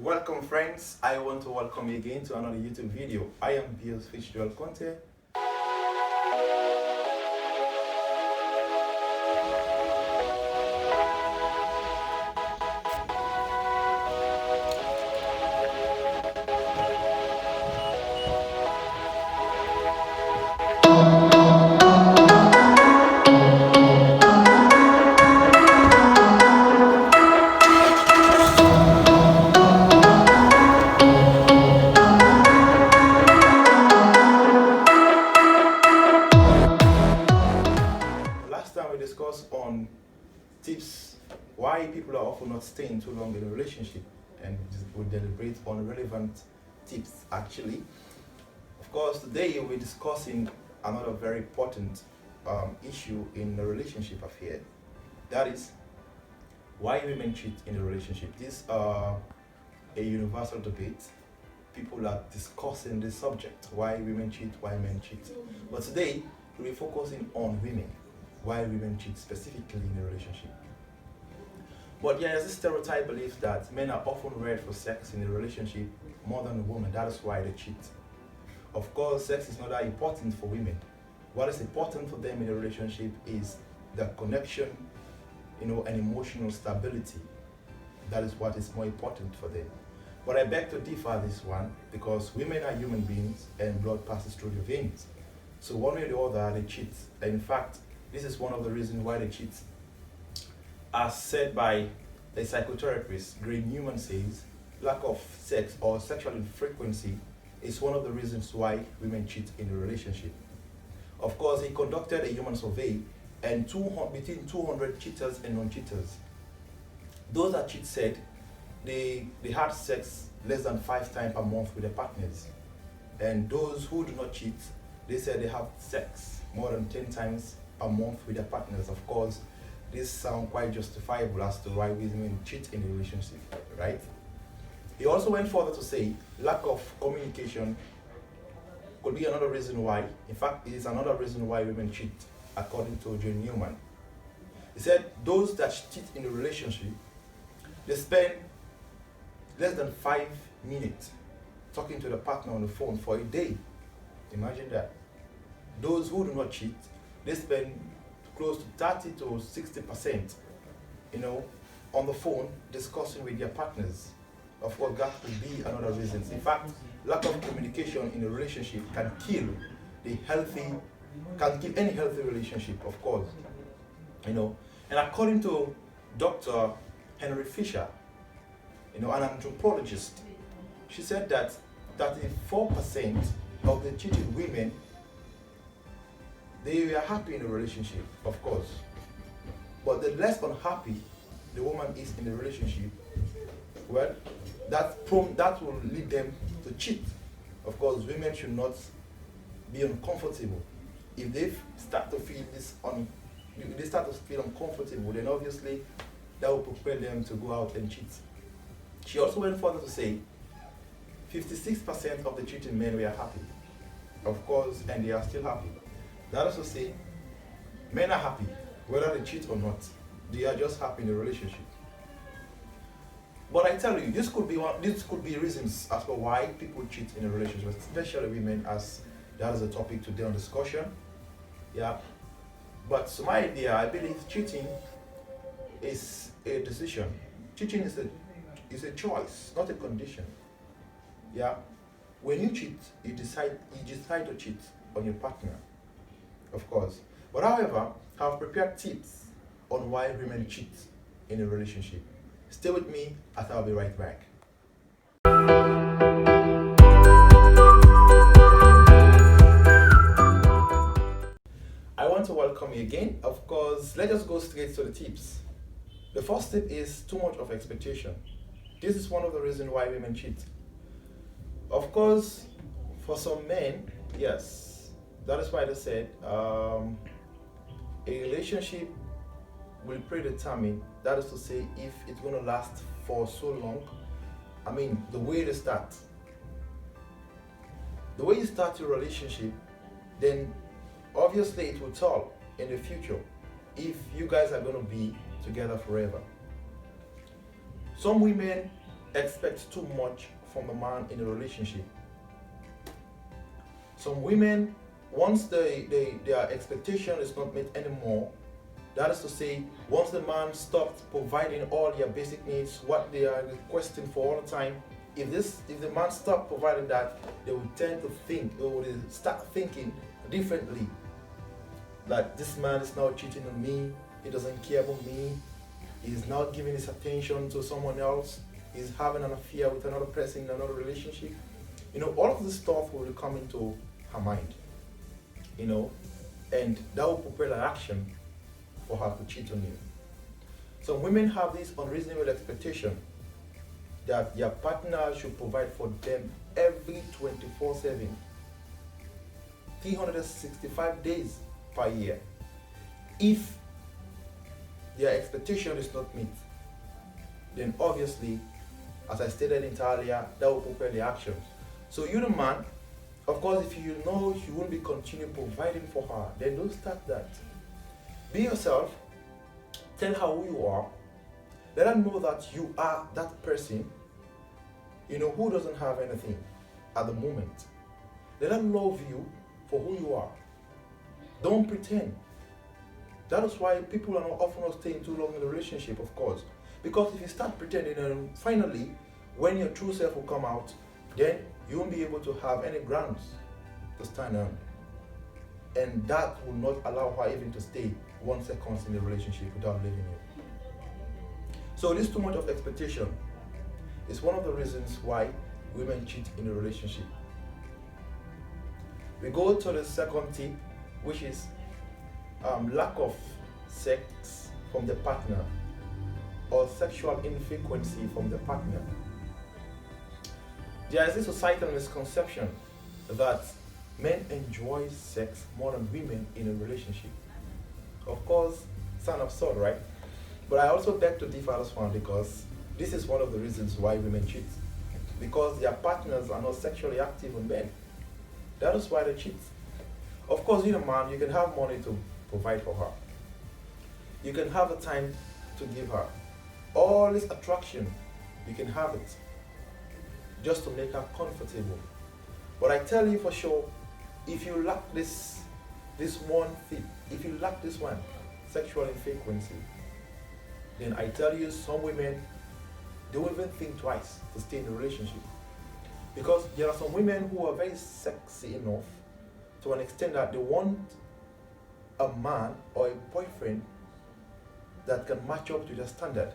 Welcome friends, I want to welcome you again to another YouTube video. I am Bios Fitzgerald Conte. Last time we discussed on tips why people are often not staying too long in a relationship, and we deliberate on relevant tips actually. Of course, today we're discussing another very important issue in the relationship affair. That is why women cheat in a relationship. This a universal debate. People are discussing this subject: why women cheat, why men cheat. But today we're focusing on women, why women cheat specifically in a relationship. But yeah, there's this stereotype belief that men are often ready for sex in a relationship more than a woman. That is why they cheat. Of course, sex is not that important for women. What is important for them in a relationship is the connection, and emotional stability. That is what is more important for them. But I beg to differ this one, because women are human beings and blood passes through their veins. So one way or the other, they cheat. And in fact, this is one of the reasons why they cheat. As said by a psychotherapist, Greg Newman says, lack of sex or sexual infrequency is one of the reasons why women cheat in a relationship. Of course, he conducted a human survey and between 200 cheaters and non-cheaters. Those that cheat said they had sex less than 5 times per month with their partners. And those who do not cheat, they said they have sex more than 10 times a month with their partners. Of course, this sounds quite justifiable as to why women cheat in a relationship, right? He also went further to say lack of communication could be another reason why. In fact, it is another reason why women cheat, according to John Newman. He said those that cheat in a relationship, they spend less than 5 minutes talking to the partner on the phone for a day. Imagine that. Those who do not cheat, they spend close to 30 to 60%, on the phone discussing with their partners. Of course, that could be another reason. In fact, lack of communication in a relationship can kill any healthy relationship, of course. And according to Dr. Henry Fisher, an anthropologist, she said that 34% of the cheating women, they are happy in a relationship, of course. But the less unhappy the woman is in the relationship, well, that will lead them to cheat. Of course, women should not be uncomfortable. If they start to feel uncomfortable, then obviously that will propel them to go out and cheat. She also went further to say 56% of the cheating men were happy. Of course, and they are still happy. That is to say, men are happy, whether they cheat or not. They are just happy in the relationship. But I tell you, this could be reasons as to why people cheat in a relationship, especially women, as that is a topic today on discussion. Yeah. But to my idea, I believe cheating is a decision. Cheating is a choice, not a condition. Yeah. When you cheat, you decide to cheat on your partner, of course. But however, I've prepared tips on why women cheat in a relationship. Stay with me as I'll be right back. I want to welcome you again. Of course, let us go straight to the tips. The first tip is too much of expectation. This is one of the reasons why women cheat. Of course, for some men, yes, that is why they said a relationship will predetermine, that is to say, if it's going to last for so long. I mean, the way you start your relationship, then obviously it will tell in the future if you guys are going to be together forever. Some women expect too much from the man in a relationship. Some women, once their expectation is not met anymore, that is to say, once the man stops providing all their basic needs, what they are requesting for all the time, if the man stops providing that, they will tend to think, they will start thinking differently. Like, this man is now cheating on me, he doesn't care about me, he's now giving his attention to someone else, he's having an affair with another person in another relationship. All of this stuff will come into her mind, and that will propel an action for her to cheat on you. So women have this unreasonable expectation that their partner should provide for them every 24/7, 365 days per year. If their expectation is not met, then obviously, as I stated earlier, that will propel the actions. So you, the man, of course, if you know you won't be continue providing for her, then don't start that. Be yourself, tell her who you are, let her know that you are that person, who doesn't have anything at the moment. Let her love you for who you are. Don't pretend. That is why people are often not staying too long in a relationship, of course. Because if you start pretending, and finally, when your true self will come out, then you won't be able to have any grounds to stand on. And that will not allow her even to stay 1 second in the relationship without leaving you. So this too much of expectation is one of the reasons why women cheat in a relationship. We go to the second tip, which is lack of sex from the partner or sexual infrequency from the partner. There is this societal misconception that men enjoy sex more than women in a relationship. Of course, sound absurd, right? But I also beg to differ on this one, because this is one of the reasons why women cheat. Because their partners are not sexually active with men. That is why they cheat. Of course, you, the man, you can have money to provide for her. You can have the time to give her. All this attraction, you can have it just to make her comfortable. But I tell you for sure, if you lack this one thing, if you lack this one, sexual infrequency, then I tell you, some women, they won't even think twice to stay in a relationship. Because there are some women who are very sexy enough to an extent that they want a man or a boyfriend that can match up to their standard,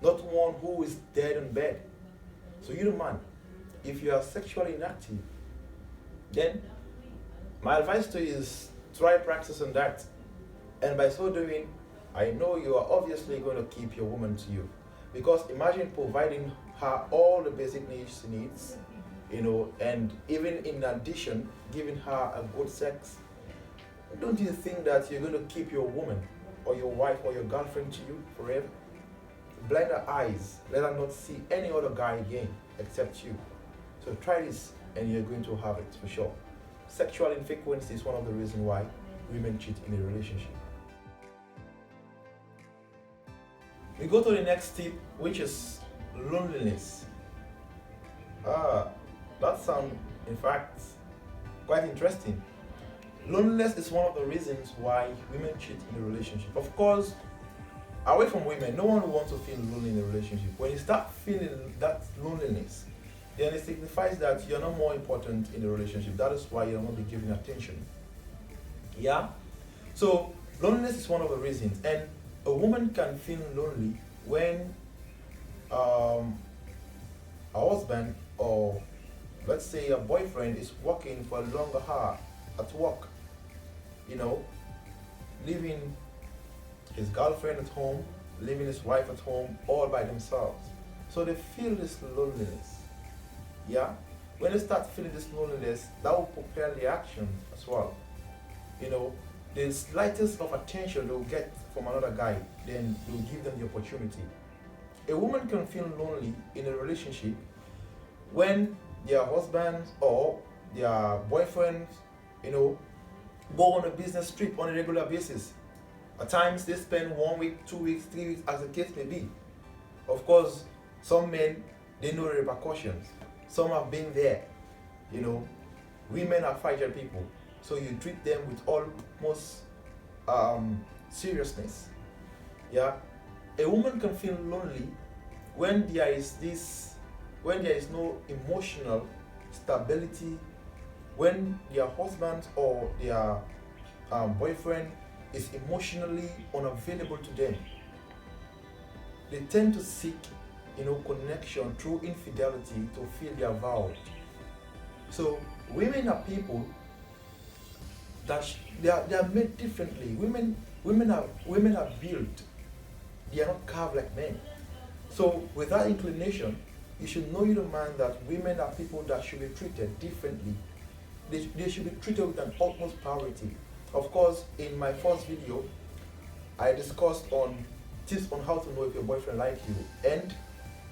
not one who is dead in bed. So you, the man, if you are sexually inactive, then my advice to you is try practice on that. And by so doing, I know you are obviously going to keep your woman to you. Because imagine providing her all the basic needs she needs, and even in addition, giving her a good sex. Don't you think that you're going to keep your woman or your wife or your girlfriend to you forever? Blind her eyes, let her not see any other guy again except you. So try this and you're going to have it for sure. Sexual infrequency is one of the reasons why women cheat in a relationship. We go to the next tip, which is loneliness. That sounds, in fact, quite interesting. Loneliness is one of the reasons why women cheat in a relationship. Of course, away from women, no one wants to feel lonely in a relationship. When you start feeling that loneliness, then it signifies that you're not more important in the relationship. That is why you're not be given attention. Yeah? So, loneliness is one of the reasons. And a woman can feel lonely when a husband, or let's say a boyfriend, is working for a longer hour at work, leaving his girlfriend at home, leaving his wife at home, all by themselves. So they feel this loneliness. Yeah? When they start feeling this loneliness, that will propel the action as well. The slightest of attention they'll get from another guy, then will give them the opportunity. A woman can feel lonely in a relationship when their husbands or their boyfriends, go on a business trip on a regular basis. At times they spend 1 week, 2 weeks, 3 weeks, as the case may be. Of course, Some men, they know the repercussions. Some have been there. You know, women are fragile people, so you treat them with almost seriousness. Yeah, a woman can feel lonely when there is no emotional stability, when their husband or their boyfriend is emotionally unavailable to them. They tend to seek, connection through infidelity to feel their valued. So women are people that they are made differently. Women are built. They are not carved like men. So with that inclination, you should know, you the man, that women are people that should be treated differently. They should be treated with an utmost priority. Of course, in my first video, I discussed on tips on how to know if your boyfriend likes you, and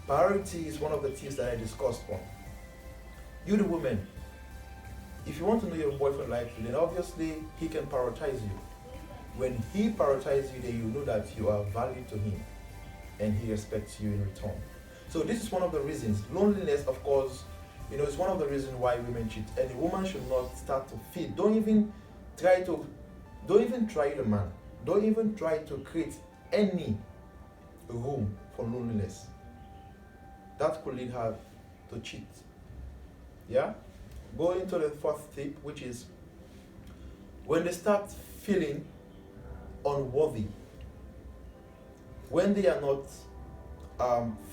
priority is one of the tips that I discussed on. You the woman, if you want to know your boyfriend likes you, then obviously he can prioritize you. When he prioritizes you, then you know that you are valued to him and he respects you in return. So this is one of the reasons. Loneliness, of course, is one of the reasons why women cheat. And a woman should not start to feel. Don't even try the man. Don't even try to create any room for loneliness. That could lead her to cheat. Yeah? Going to the fourth tip, which is when they start feeling unworthy, when they are not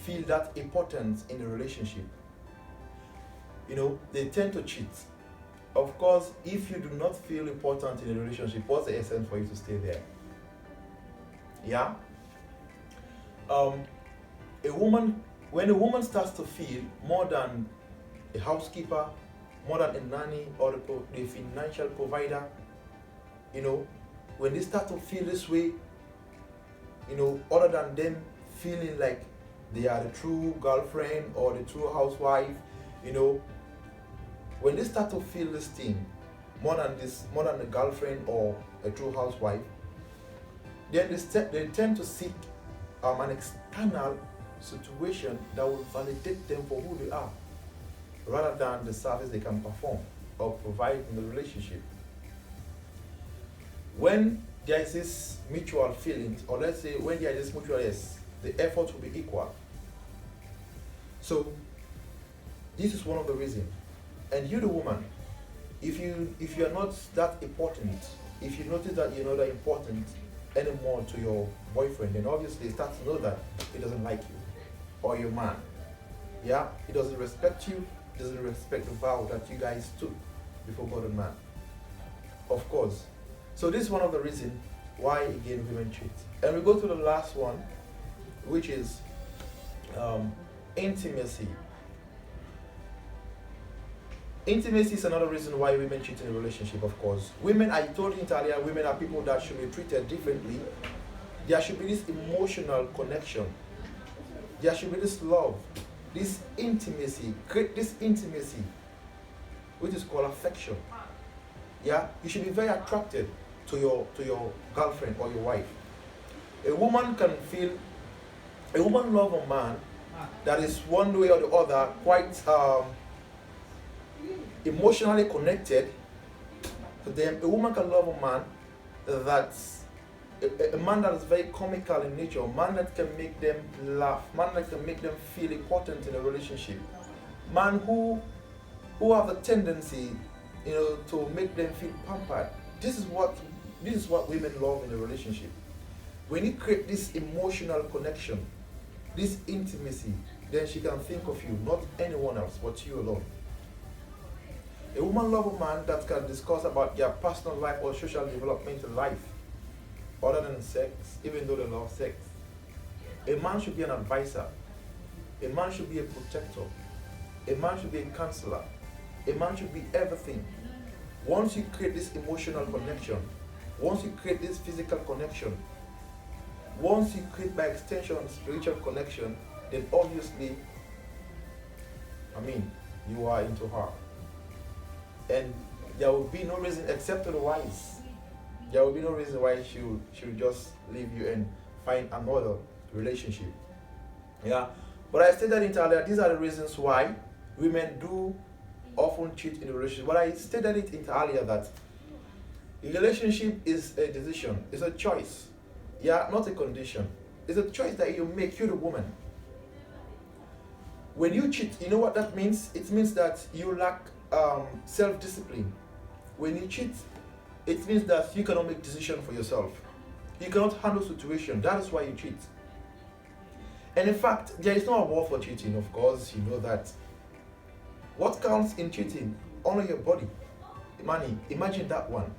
feel that importance in the relationship, they tend to cheat. Of course, if you do not feel important in a relationship, what's the essence for you to stay there? Yeah? When a woman starts to feel more than a housekeeper, more than a nanny or the financial provider, when they start to feel this way, other than them feeling like they are the true girlfriend or the true housewife, when they start to feel this thing more than a girlfriend or a true housewife, then they tend to seek an external situation that will validate them for who they are, rather than the service they can perform or provide in the relationship. When there is this mutual feelings, or let's say when there is this mutual yes, the effort will be equal. So this is one of the reasons. And you the woman, if you are not that important, if you notice that you're not that important anymore to your boyfriend, then obviously you start to know that he doesn't like you, or your man. Yeah, he doesn't respect you, doesn't respect the vow that you guys took before God and man. Of course. So this is one of the reasons why, again, women cheat. And we go to the last one, which is intimacy. Intimacy is another reason why women cheat in a relationship, of course. Women, I told you earlier, women are people that should be treated differently. There should be this emotional connection. There should be this love, this intimacy, create this intimacy, which is called affection. Yeah, you should be very attracted to your girlfriend or your wife. A woman love a man that is one way or the other quite emotionally connected to them. A woman can love a man that's a man that is very comical in nature, a man that can make them laugh, man that can make them feel important in a relationship, man who have the tendency, to make them feel pampered. This is what women love in a relationship. When you create this emotional connection, this intimacy, then she can think of you, not anyone else, but you alone. A woman loves a man that can discuss about their personal life or social development in life, other than sex, even though they love sex. A man should be an advisor. A man should be a protector. A man should be a counselor. A man should be everything. Once you create this emotional connection, once you create this physical connection, once you create by extension spiritual connection, then obviously, you are into her. And there will be no reason, except otherwise, there will be no reason why she'll just leave you and find another relationship. Yeah. But I stated it earlier, these are the reasons why women do often cheat in a relationship. But I stated it earlier that a relationship is a decision, it's a choice. Yeah, not a condition. It's a choice that you make, you the woman. When you cheat, you know what that means? It means that you lack self-discipline. When you cheat, it means that you cannot make decisions for yourself. You cannot handle situation. That is why you cheat. And in fact, there is no award for cheating, of course, you know that. What counts in cheating? Honor your body. Money. Imagine that one.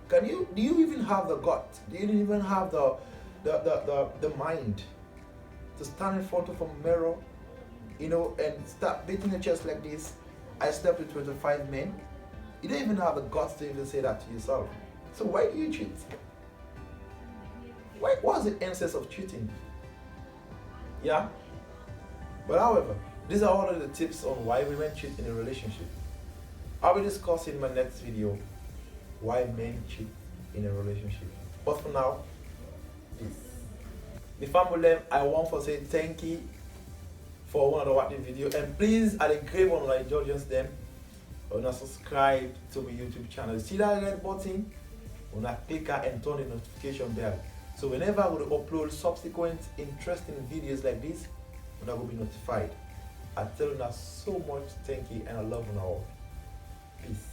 Do you even have the gut? Do you even have the mind to stand in front of a mirror, and start beating your chest like this? I slept with 25 men. You don't even have the guts to even say that to yourself. So why do you cheat? What's the essence of cheating? Yeah? But however, these are all of the tips on why women cheat in a relationship. I'll be discussing in my next video why men cheat in a relationship. But for now, this. The family, I want to say thank you for one of the video, and please at the grave on my indulgence them, subscribe to my YouTube channel. See that red button? Click and turn the notification bell. So whenever I will upload subsequent interesting videos like this, I will be notified. I tell you now so much thank you and I love you all. Peace.